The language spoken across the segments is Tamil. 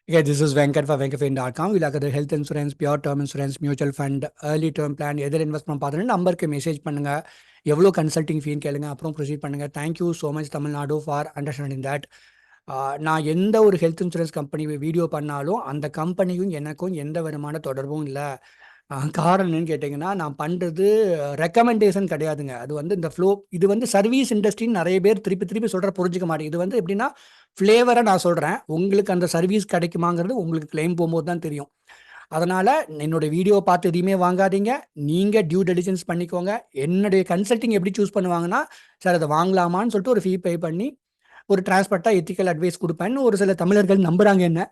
Yeah, this is Venkat for venkatfin.com. We look at the health insurance, pure term insurance, mutual fund, early term plan, எதில் இன்வெஸ்ட் பண்ண பார்த்துட்டு நம்பருக்கு மெசேஜ் பண்ணுங்க. எவ்வளோ கன்சல்டிங் ஃபீன்னு கேளுங்க, அப்புறம் ப்ரொசீட் பண்ணுங்க. Thank you so much Tamil Nadu for understanding that. நான் எந்த ஒரு ஹெல்த் இன்சூரன்ஸ் கம்பெனி வீடியோ பண்ணாலும் அந்த கம்பெனியும் எனக்கும் எந்த விதமான தொடர்பும் இல்லை. காரணம் என்னன்னு கேட்டிங்கன்னா, நான் பண்ணுறது ரெக்கமெண்டேஷன் கிடையாதுங்க. அது வந்து இந்த ஃப்ளோ, இது வந்து சர்வீஸ் இண்டஸ்ட்ரின்னு நிறைய பேர் திருப்பி திருப்பி சொல்கிற புரிஞ்சிக்க மாட்டேங்குது. இது வந்து எப்படின்னா ஃப்ளேவரை நான் சொல்கிறேன், உங்களுக்கு அந்த சர்வீஸ் கிடைக்குமாங்கிறது உங்களுக்கு கிளைம் போகும்போது தான் தெரியும். அதனால் என்னோடய வீடியோ பார்த்து எதையுமே வாங்காதீங்க. நீங்கள் டியூ டெலிஜென்ஸ் பண்ணிக்கோங்க. என்னுடைய கன்சல்ட்டிங் எப்படி சூஸ் பண்ணுவாங்கன்னா, சார் அதை வாங்கலாமான்னு சொல்லிட்டு ஒரு ஃபீ பே பண்ணி ஒரு டிரான்ஸ்பர்ட்டாக எத்திக்கல் அட்வைஸ் கொடுப்பேன்னு ஒரு சில தமிழர்கள் நம்புகிறாங்க, என்ன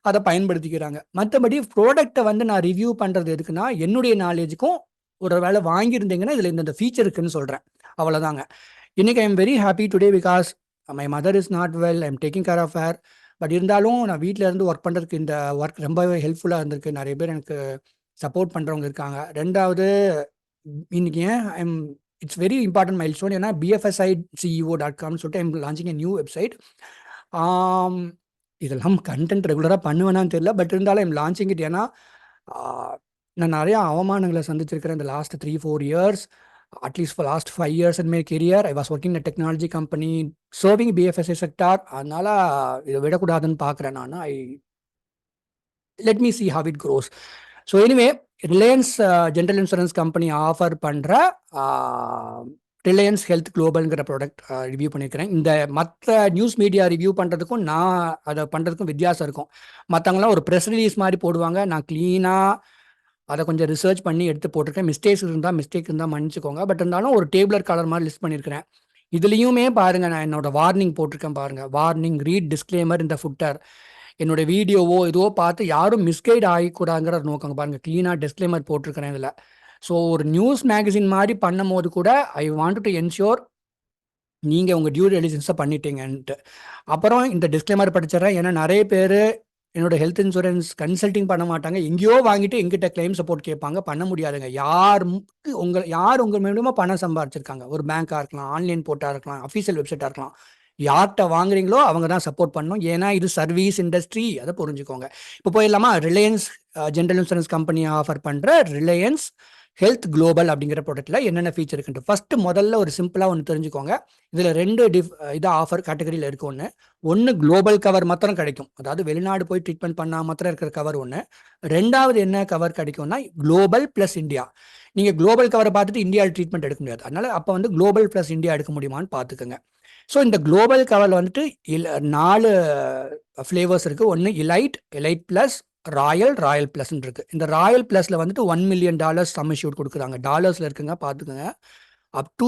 அதை பயன்படுத்திக்கிறாங்க. மற்றபடி ப்ராடக்ட்டை வந்து நான் ரிவ்யூ பண்ணுறது எதுக்குன்னா, என்னுடைய நாலேஜுக்கும் ஒரு வேலை வாங்கியிருந்தீங்கன்னா இதில் இந்த ஃபீச்சர் இருக்குன்னு சொல்கிறேன், அவ்வளோதாங்க. இன்றைக்கி I am very happy today because my mother is not well, I am taking care of her. But இருந்தாலும் நான் வீட்டில் இருந்து ஒர்க் பண்ணுறதுக்கு இந்த ஒர்க் ரொம்பவே ஹெல்ப்ஃபுல்லாக இருந்திருக்கு. நிறைய பேர் எனக்கு சப்போர்ட் பண்ணுறவங்க இருக்காங்க. ரெண்டாவது, இன்னைக்கு ஏன் it's very important mile stone, ஏன்னா bfsiceo.com சொல்லிட்டு I'm launching a new website. இதெல்லாம் கண்டென்ட் ரெகுலராக பண்ணுவேனான்னு தெரியல, பட் இருந்தாலும் ஐம் லான்ச்சிங் இட். ஏன்னா நான் நிறையா அவமானங்களை சந்திச்சிருக்கிறேன் இந்த last 3-4 years. At least for last 5 years in my career I was working in a technology company serving BFSI sector. அதனால் இதை விடக்கூடாதுன்னு பார்க்குறேன் நான். let me see how it grows. So anyway, Reliance general insurance company offer பண்ணுற ரிலையன்ஸ் ஹெல்த் குளோபல்ங்கிற ப்ராடக்ட் ரிவ்யூ பண்ணியிருக்கிறேன். இந்த மற்ற நியூஸ் மீடியா ரிவ்யூ பண்ணுறதுக்கும் நான் அதை பண்ணுறதுக்கும் வித்தியாசம் இருக்கும். மற்றவங்களாம் ஒரு ப்ரெஸ் ரிலீஸ் மாதிரி போடுவாங்க, நான் க்ளீனாக அதை கொஞ்சம் ரிசர்ச் பண்ணி எடுத்து போட்டிருக்கேன். மிஸ்டேக் இருந்தால் மன்னிச்சுக்கோங்க. பட் இருந்தாலும் ஒரு டேபிளர் கலர் மாதிரி லிஸ்ட் பண்ணியிருக்கிறேன். இதுலேயுமே பாருங்கள், நான் என்னோட வார்னிங் போட்டிருக்கேன் பாருங்கள். வார்னிங், ரீட் டிஸ்க்ளைமர் இந்த ஃபுட்டர். என்னோட வீடியோவோ இதுவோ பார்த்து யாரும் மிஸ்கைட் ஆகிக்கூடாங்கிற நோக்கங்க பாருங்கள், க்ளீனாக டிஸ்க்ளைமர் போட்டிருக்கிறேன் இதில். ஸோ ஒரு நியூஸ் மேகசின் மாதிரி பண்ணும் போது கூட ஐ வாண்ட் டு என்ஷூர் நீங்கள் உங்கள் டியூ டெலிஜென்ஸை பண்ணிட்டீங்கன்ட்டு. அப்புறம் இந்த டிஸ்க்ளைமர் படிச்சிடறேன், ஏன்னா நிறைய பேர் என்னோட ஹெல்த் இன்சூரன்ஸ் கன்சல்ட்டிங் பண்ண மாட்டாங்க, எங்கேயோ வாங்கிட்டு எங்கிட்ட கிளைம் சப்போர்ட் கேட்பாங்க. பண்ண முடியாதுங்க. யார் உங்கள் மூலமா பணம் சம்பாதிச்சிருக்காங்க, ஒரு பேங்காக இருக்கலாம், ஆன்லைன் போர்ட்டாக இருக்கலாம், அஃபீஷியல் வெப்சைட்டாக இருக்கலாம், யார்கிட்ட வாங்குறீங்களோ அவங்க தான் சப்போர்ட் பண்ணணும். ஏன்னா இது சர்வீஸ் இண்டஸ்ட்ரி, அதை புரிஞ்சுக்கோங்க. இப்போ போயிடலாமா? Reliance general insurance company offer பண்ணுற ரிலையன்ஸ் ஹெல்த் குளோபல் அப்படிங்கிற ப்ராடக்ட்டில் என்னென்ன ஃபீச்சர் இருக்குன்ட்டு ஃபஸ்ட்டு முதல்ல ஒரு சிம்பிளாக ஒன்று தெரிஞ்சுக்கோங்க. இதில் 2 இதாக ஆஃபர் கேட்டகரியில் இருக்கு. ஒன்று குளோபல் கவர் மாத்திரம் கிடைக்கும், அதாவது வெளிநாடு போய் ட்ரீட்மெண்ட் பண்ணால் மாத்திரம் இருக்கிற கவர் ஒன்று. ரெண்டாவது என்ன கவர் கிடைக்கும்னா குளோபல் ப்ளஸ் இந்தியா. நீங்கள் குளோபல் கவரை பார்த்துட்டு இந்தியாவில் ட்ரீட்மெண்ட் எடுக்க முடியாது, அதனால் அப்போ வந்து குளோபல் ப்ளஸ் இந்தியா எடுக்க முடியுமான்னு பார்த்துக்கோங்க. ஸோ இந்த குளோபல் கவரில் வந்துட்டு 4 ஃப்ளேவர்ஸ் இருக்குது. ஒன்று எலைட் ப்ளஸ், ராயல் ப்ளஸ்ன்னு இருக்குது. இந்த ராயல் ப்ளஸில் வந்துட்டு $1 million சம் இஷ்யூட் கொடுக்குறாங்க, டாலர்ஸில் இருக்குங்க, பார்த்துக்கோங்க. அப் டு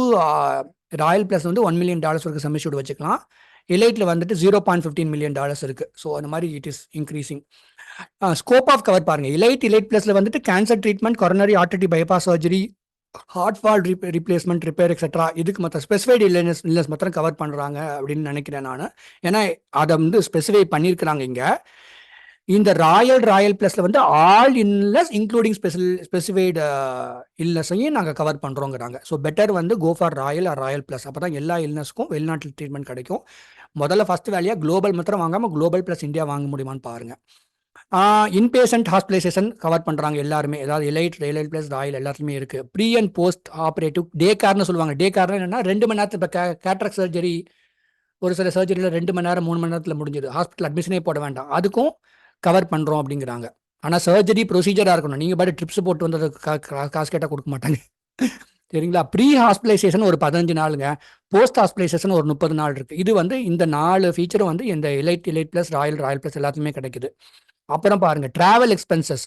ராயல் ப்ளஸ் வந்து $1 million வரைக்கும் சம் இஷ்யூட் வச்சுக்கலாம். எலைட்டில் வந்துட்டு $0.15 million இருக்குது. ஸோ அந்த மாதிரி it is increasing. Scope of cover பாருங்கள். எலைட் ப்ளஸில் வந்துட்டு cancer treatment, coronary artery bypass surgery, heart valve replacement, repair etcetera, இதுக்கு மற்ற ஸ்பெசிஃபைடு இல்னஸ் மாத்திரம் கவர் பண்ணுறாங்க அப்படின்னு நினைக்கிறேன் நான். ஏன்னா அதை வந்து ஸ்பெசிஃபை பண்ணியிருக்கிறாங்க இங்கே. இந்த ராயல் ப்ளஸில் வந்து ஆல் இல்னஸ் இன்க்ளூடிங் ஸ்பெசிஃபைடு இல்னஸையும் நாங்கள் கவர் பண்ணுறோங்கிறாங்க. ஸோ பெட்டர் வந்து கோ ஃபார் ராயல் ப்ளஸ். அப்போ தான் எல்லா இல்னஸ்க்கும் வெளிநாட்டில் ட்ரீட்மெண்ட் கிடைக்கும். முதல்ல ஃபஸ்ட்டு வேலையாக குளோபல் மாத்திரம் வாங்காமல் குளோபல் ப்ளஸ் இந்தியா வாங்க முடியுமான்னு பாருங்கள். இன்பேஷண்ட் ஹாஸ்பிட்டலைசேஷன் கவர் பண்ணுறாங்க எல்லாருமே, ஏதாவது எலைட் ப்ளஸ் ராயல் எல்லாத்துலேயுமே இருக்குது. ப்ரீ அண்ட் போஸ்ட் ஆப்ரேட்டிவ் டே கார்னு சொல்லுவாங்க. டே கார்னு என்னென்னா 2 மணி நேரத்தில், இப்போ கேட்ராக்ட் சர்ஜரி ஒரு சில சர்ஜரியில் 2 மணி நேரம் 3 மணி நேரத்தில் முடிஞ்சுது, ஹாஸ்பிட்டல் அட்மிஷனே போட வேண்டாம், அதுக்கும் கவர் பண்ணுறோம் அப்படிங்கிறாங்க. ஆனால் சர்ஜரி ப்ரொசீஜராக இருக்கணும், நீங்கள் பாட்டு ட்ரிப்ஸ் போட்டு வந்தது காசு கேட்டால் கொடுக்க மாட்டாங்க, சரிங்களா? ப்ரீ ஹாஸ்பிட்டலைசேஷன் ஒரு 15 நாளுங்க, போஸ்ட் ஹாஸ்பிட்டலைசேஷன் ஒரு 30 நாள் இருக்குது. இது வந்து இந்த 4 ஃபீச்சரும் வந்து இந்த எலைட் ப்ளஸ் ராயல் ப்ளஸ் எல்லாத்துலேயுமே கிடைக்குது. அப்புறம் பாருங்கள், travel expenses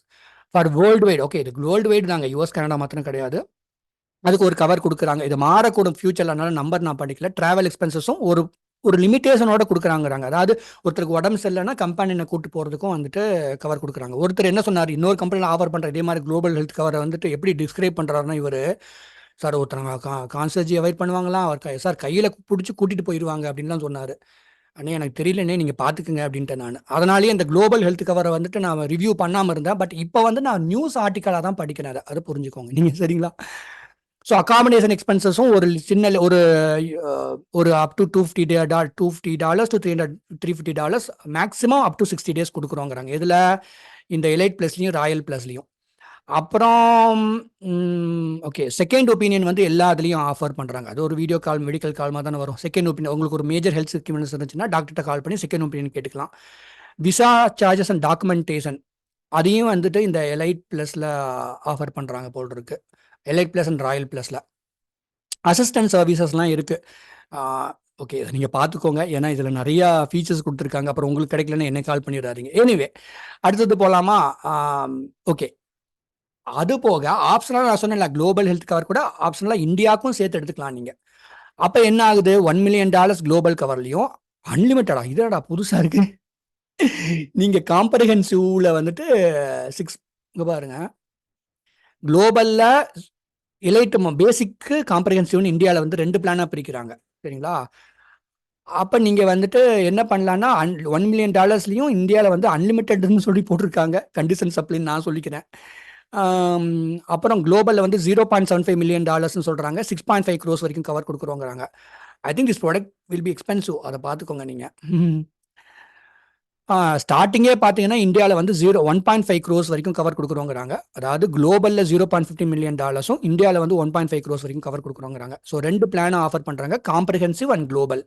for world wide. Okay, இது வேர்ல்டு வைடு தாங்க, US கனடா மாத்திரம் கிடையாது. அதுக்கு ஒரு கவர் கொடுக்குறாங்க. இது மாறக்கூடும் ஃபியூச்சரில், அதனால நம்பர் நான் படிக்கல. ட்ராவல் எக்ஸ்பென்சஸும் ஒரு லிமிட்டேஷனோட கொடுக்குறாங்கிறாங்க. அதாவது ஒருத்தருக்கு உடம்பு சரியில்லைன்னா கம்பெனியை கூட்டு போகிறதுக்கும் வந்துட்டு கவர் கொடுக்குறாங்க. ஒருத்தர் என்ன சொன்னார், இன்னொரு கம்பெனியில் ஆஃபர் பண்ணுற இதே மாதிரி குளோபல் ஹெல்த் கவரை வந்துட்டு எப்படி டிஸ்கிரைப் பண்ணுறாருன்னா, இவர் சார் ஒருத்தவங்க கான்சர்ஜி அவாய்ட் பண்ணுவாங்களாம், அவர் சார் கையில் பிடிச்சி கூட்டிகிட்டு போயிடுவாங்க அப்படின்லாம் சொன்னார். அண்ணே எனக்கு தெரியலண்ணே, நீங்கள் பார்த்துக்குங்க அப்படின்ட்டு நான். அதனாலேயே இந்த குளோபல் ஹெல்த் கவரை வந்துட்டு நான் ரிவ்யூ பண்ணாமல் இருந்தேன். பட் இப்போ வந்து நான் நியூஸ் ஆர்டிக்கலாக தான் படிக்கிறேன், அதை புரிஞ்சுக்கோங்க நீங்கள், சரிங்களா? ஸோ அகாமடேஷன் எக்ஸ்பென்சஸும் ஒரு சின்ன ஒரு up to $250 to $350 maximum up to 60 days கொடுக்குறோங்கிறாங்க. இதில் இந்த எலைட் ப்ளஸ்லையும் ராயல் ப்ளஸ்லையும். அப்புறம் ஓகே, செகண்ட் ஒப்பீனியன் வந்து எல்லா இதுலேயும் ஆஃபர் பண்ணுறாங்க. அது ஒரு வீடியோ கால், மெடிக்கல் கால் மாதிரி தானே வரும். செகண்ட் ஒப்பீனியன் உங்களுக்கு ஒரு மேஜர் ஹெல்த் எக்யூப்மெண்ட்ஸ் இருந்துச்சுன்னா டாக்டர்கிட்ட கால் பண்ணி செகண்ட் ஒப்பீனியன் கேட்டுக்கலாம். விசா சார்ஜஸ் அண்ட் டாக்குமெண்டேஷன் அதையும் வந்துட்டு இந்த எலைட் ப்ளஸில் ஆஃபர் பண்ணுறாங்க போல் இருக்கு. எலைட் ப்ளஸ் அண்ட் ராயல் ப்ளஸில் அசிஸ்டன்ட் சர்வீசஸ்லாம் இருக்குது. ஓகே, இதை நீங்கள் பார்த்துக்கோங்க. ஏன்னா இதில் நிறையா ஃபீச்சர்ஸ் கொடுத்துருக்காங்க. அப்புறம் உங்களுக்கு கிடைக்கலன்னு என்ன கால் பண்ணிடுறாதீங்க. எனிவே, அடுத்தது போகலாமா? ஓகே, அது போக ஆப்ஷனலாக நான் சொன்னேன்ல, குளோபல் ஹெல்த் கவர் கூட ஆப்ஷனலாக இந்தியாவுக்கும் சேர்த்து எடுத்துக்கலாம் நீங்கள். அப்போ என்ன ஆகுது, $1 million குளோபல் கவர்லையும் அன்லிமிட்டடா, இதடா புதுசாக இருக்கு. நீங்கள் காம்ப்ரஹென்சிவ்ல வந்துட்டு 6 இங்கே பாருங்க, குளோபலில் எலைட் பேசிக்கு காம்ப்ரஹென்சிவ்னு இந்தியாவில் வந்து 2 பிளானாக பிரிக்கிறாங்க. சரிங்களா? அப்போ நீங்கள் வந்துட்டு என்ன பண்ணலான்னா, $1 million இந்தியாவில் வந்து அன்லிமிட்டட்னு சொல்லி போட்டிருக்காங்க. கண்டிஷன் சப்ளைன்னு நான் சொல்லிக்கிறேன். அப்புறம் குளோபலில் வந்து $0.75 million சொல்கிறாங்க. 6.5 crores வரைக்கும் கவர் கொடுக்குறோங்கிறாங்க. I think this product will be expensive. அதை பார்த்துக்கோங்க நீங்கள். ஸ்டார்டிங்கே பார்த்தீங்கன்னா இந்தியாவில் வந்து 1.5 crores வரைக்கும் கவர் கொடுக்குறோங்கிறாங்க. அதாவது குளோபலில் $0.50 million, இந்தியாவில் வந்து 1.5 crores வரைக்கும் கவர் கொடுக்குறோங்கிறாங்க. ஸோ 2 பிளானை ஆஃபர் பண்ணுறாங்க, comprehensive and global.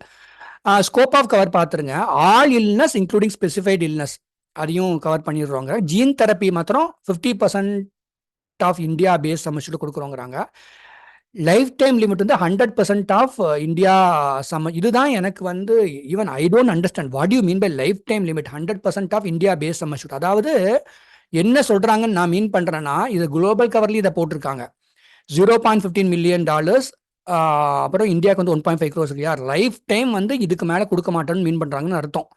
Scope of cover பார்த்துருங்க, all illness including specified illness அதையும் கவர் பண்ணிடுறோங்க. ஜீன் தெரப்பி மாத்திரம் 50% ஆஃப் இந்தியா பேஸ் சம்மர்ஷூட் கொடுக்குறோங்கிறாங்க. லைஃப் டைம் லிமிட் வந்து 100% ஆஃப் இந்தியா இதுதான் எனக்கு வந்து even I don't understand what you mean by life time limit 100% of India base sum insured. அதாவது என்ன சொல்றாங்கன்னு நான் மீன் பண்றேன்னா, இது குளோபல் கவர்லயும் இதை போட்டிருக்காங்க. $0.15 million, அப்புறம் இந்தியாவுக்கு வந்து 1.5 crores இல்லையா, லைஃப் டைம் வந்து இதுக்கு மேலே கொடுக்க மாட்டேன்னு மீன் பண்ணுறாங்கன்னு அர்த்தம்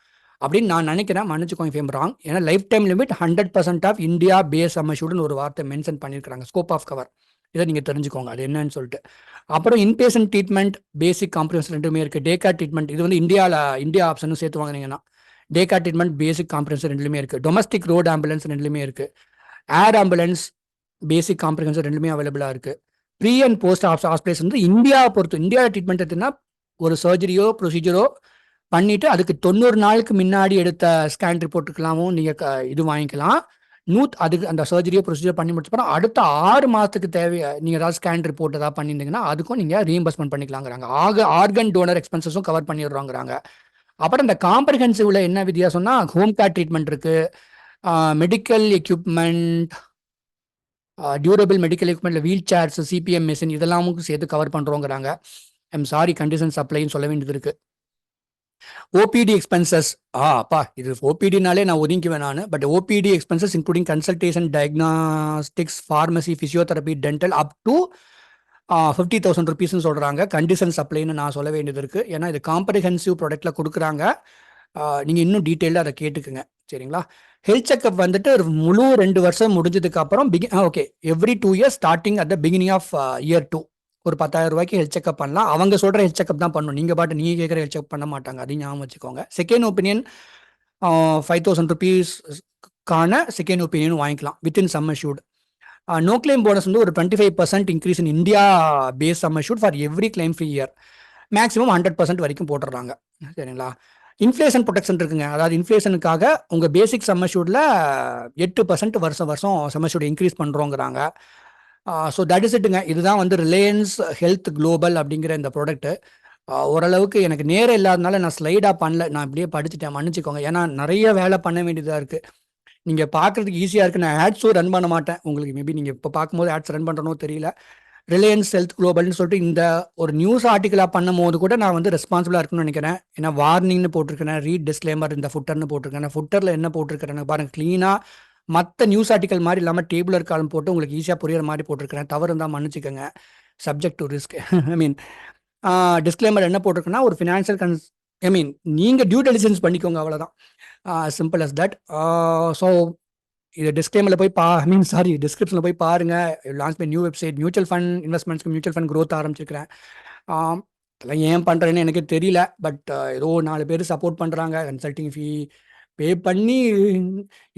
அப்படின்னு நான் நினைக்கிறேன். மன்னிச்சுக்கோங்க ஃபேம் ராங். ஏன்னா life time limit 100% of India base சம்மர்ஷூட்னு ஒரு வார்த்தை மென்ஷன் பண்ணியிருக்காங்க. ஸ்கோப் ஆஃப் கவர் இதை நீங்கள் தெரிஞ்சுக்கோங்க அது என்னன்னு சொல்லிட்டு. அப்புறம் இன்பேஷன் ட்ரீட்மெண்ட், பேசிக் காம்ப்ரிஹென்சிவ் ரெண்டுமே இருக்குது. டேகா ட்ரீட்மெண்ட் இது வந்து இந்தியா ஆப்ஷனும் சேர்த்து வாங்கினீங்கன்னா டேகா ட்ரீட்மெண்ட், பேசிக் காம்ப்ரிஹென்சிவ் ரெண்டுலேயுமே இருக்குது. டொமஸ்டிக் ரோட் ஆம்புலன்ஸ் ரெண்டுலேயுமே இருக்குது. ஏர் ஆம்புலன்ஸ், பேசிக் காம்ப்ரிஹென்சிவ் ரெண்டுமே அவைலபிளாக இருக்குது. ப்ரீ அண்ட் போஸ்ட் ஹாஸ்பிட்டல்ஸ் வந்து இந்தியாவை பொறுத்து, இந்தியா ட்ரீட்மெண்ட் எடுத்துன்னா ஒரு சர்ஜரியோ ப்ரொசீஜரோ பண்ணிட்டு அதுக்கு 90 நாளுக்கு முன்னாடி எடுத்த ஸ்கேன் ரிப்போர்ட் இருக்கலாமும் நீங்கள் இது வாங்கிக்கலாம். அதுக்கு அந்த சர்ஜரியோ ப்ரொசீஜர் பண்ணி முடிச்சப்பறம் அடுத்த 6 மாதத்துக்கு நீங்கள் ஏதாவது ஸ்கேன் ரிப்போர்ட் ஏதாவது பண்ணியிருந்தீங்கன்னா அதுக்கும் நீங்கள் ரீஎம்பர்ஸ்மெண்ட் பண்ணிக்கலாங்கிறாங்க. ஆர்கன் டோனர் எக்ஸ்பென்சஸும் கவர் பண்ணிடுறோங்கிறாங்க. அப்புறம் இந்த காம்ப்ரிஹென்சிவ்ல என்ன வித்தியாசம்னா, ஹோம் கேர் ட்ரீட்மெண்ட் இருக்கு, மெடிக்கல் எக்யூப்மெண்ட், டியூரபிள் மெடிக்கல் எக்யூப்மெண்ட்ல வீல் சேர்ஸ், சிபிஎம் மெஷின் இதெல்லாமும் சேர்த்து கவர் பண்ணுறோங்கிறாங்க. ஐம் சாரி, கண்டிஷன் சப்ளைன்னு சொல்ல வேண்டியது இருக்கு. ஓபிடி எக்ஸ்பென்சஸ், அப்பா இது ஓபிடினாலே நான் ஒதுங்கிவேன் நான். But OPD expenses including consultation, diagnostics, pharmacy, physiotherapy, dental up to 50,000 rupeesன்னு சொல்கிறாங்க. கண்டிஷன் சப்ளைன்னு நான் சொல்ல வேண்டியது இருக்குது. ஏன்னா இது காம்ப்ரிஹென்சிவ் ப்ராடக்ட்ல கொடுக்குறாங்க. நீங்கள் இன்னும் டீட்டெயிலாக அதை கேட்டுக்குங்க. சரிங்களா? ஹெல்த் செக்அப் வந்துட்டு முழு 2 வருஷம் முடிஞ்சதுக்கு அப்புறம் okay, every 2 years starting at the beginning of year 2 ஒரு 10,000 ரூபாய்க்கு ஹெல்த் செக்அப் பண்ணலாம். அவங்க சொல்கிற ஹெல்த் செக்அப் தான் பண்ணணும். நீங்கள் பாட்டு நீங்கள் கேட்குற ஹெல்த் செக்அப் பண்ண மாட்டாங்க. அதையும் ஞாபகம் வச்சுக்கோங்க. செகண்ட் ஒப்பீனியன் 5,000 rupeesக்கான செகண்ட் ஒப்பீனியன் வாங்கிக்கலாம் within sum assured. No claim bonus வந்து ஒரு 25% increase in India base sum assured for every claim free year. Maximum 100% வரைக்கும் போட்டுடுறாங்க. சரிங்களா? இன்ஃப்ளேஷன் ப்ரொடெக்ஷன் இருக்குங்க. அதாவது இன்ஃப்ளேஷனுக்காக உங்கள் பேசிக் சம்மர்ஷூட்டில் 8% வருஷம் சம்மர்ஷூட் இன்க்ரீஸ் பண்ணுறோங்கிறாங்க. ஸோ தட் இஸ் இட்டுங்க. இதுதான் வந்து ரிலையன்ஸ் ஹெல்த் குளோபல் அப்படிங்கிற இந்த ப்ராடக்ட்டு. ஓரளவுக்கு எனக்கு நேரம் இல்லாதனால நான் ஸ்லைடாக பண்ணல, நான் இப்படியே படிச்சுட்டேன், மன்னிச்சுக்கோங்க. ஏன்னா நிறைய வேலை பண்ண வேண்டியதாக இருக்குது. நீங்கள் பார்க்குறதுக்கு ஈஸியாக இருக்குது. நான் ஆட்ஸும் ரன் பண்ண மாட்டேன். உங்களுக்கு மேபி நீங்கள் இப்போ பார்க்கும்போது ஆட்ஸ் ரன் பண்ணுறனோ தெரியல. ரிலையன்ஸ் ஹெல்த் குளோபல்னு சொல்லிட்டு இந்த ஒரு நியூஸ் ஆர்டிக்கலாக பண்ணும் போது கூட நான் வந்து ரெஸ்பான்சிபிளாக இருக்குன்னு நினைக்கிறேன். ஏன்னா வார்னிங்னு போட்டிருக்கேன், ரீட் டிஸ்க்ளைமர் இந்த ஃபுட்டர்னு போட்டிருக்கேன். ஃபுட்டரில் என்ன போட்டிருக்கிறேன் பாருங்க, க்ளீனாக மற்ற நியூஸ் ஆர்டிக்கல் மாதிரி இல்லாமல் டேபிளர் காலம் போட்டு உங்களுக்கு ஈஸியாக புரியுற மாதிரி போட்டிருக்கிறேன். தவறு இருந்தால் மன்னிச்சுக்கோங்க. Subject to risk. I mean disclaimer என்ன போட்டிருக்குன்னா, ஒரு ஃபினான்ஷியல் ஐ மீன் நீங்கள் டியூ டெலிஜென்ஸ் பண்ணிக்கோங்க, அவ்வளோதான். Simple as that. ஸோ இது டிஸ்க்ளைமரில் போய் டிஸ்கிரிப்ஷனில் போய் பாருங்கள். Launch by new website, mutual fund இன்வெஸ்ட்மெண்ட்ஸ்க்கு மியூச்சுவல் ஃபண்ட் க்ரோத் ஆரம்பிச்சிருக்கிறேன். அதெல்லாம் ஏன் பண்ணுறேன்னு எனக்கு தெரியல. பட் ஏதோ 4 பேர் சப்போர்ட் பண்ணுறாங்க. கன்சல்டிங் ஃபீ பே பண்ணி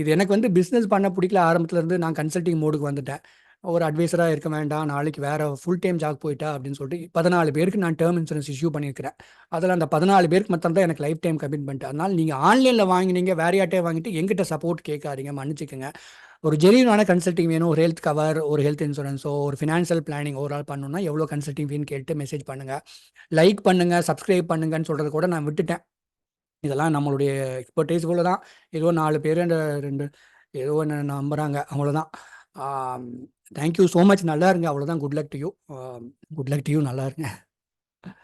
இது எனக்கு வந்து பிஸ்னஸ் பண்ண பிடிக்கல. ஆரம்பத்துலேருந்து நான் கன்சல்டிங் மோடுக்கு வந்துட்டேன். ஒரு அட்வைசராக இருக்க வேண்டாம், நாளைக்கு வேறு ஃபுல் டைம் ஜாப் போயிட்டா அப்படின்னு சொல்லிட்டு 14 பேருக்கு நான் டேர்ம் இன்சூரன்ஸ் இஷ்யூ பண்ணியிருக்கிறேன். அதில் அந்த 14 பேருக்கு மட்டும் தான் எனக்கு லைஃப் டைம் கமிட்மெண்ட். அதனால் நீங்கள் ஆன்லைனில் வாங்கினீங்க, வேற யார்ட்டே வாங்கிட்டு எங்கிட்ட சப்போர்ட் கேட்காதீங்க, மன்னிச்சுக்கோங்க. ஒரு ஜெனியூனான கன்சல்டிங் வேணும், ஒரு ஹெல்த் கவர், ஒரு ஹெல்த் இன்சூரன்ஸோ, ஒரு ஃபினான்ஷியல் பிளானிங் ஓவரால் பண்ணணும்னா எவ்வளோ கன்சல்டிங் ஃபீன்னு கேட்டு மெசேஜ் பண்ணுங்கள். லைக் பண்ணுங்கள், சப்ஸ்கிரைப் பண்ணுங்கன்னு சொல்கிறது கூட நான் விட்டுட்டேன். இதெல்லாம் நம்மளுடைய எக்ஸ்பர்டைஸ் போல தான். ஏதோ 4 பேர் அந்த 2 ஏதோ ஒன்று நம்புகிறாங்க, அவ்வளோதான். Thank you so much. நல்லா இருங்க. அவ்வளோதான். Good luck to you. Good luck to you. நல்லா இருங்க.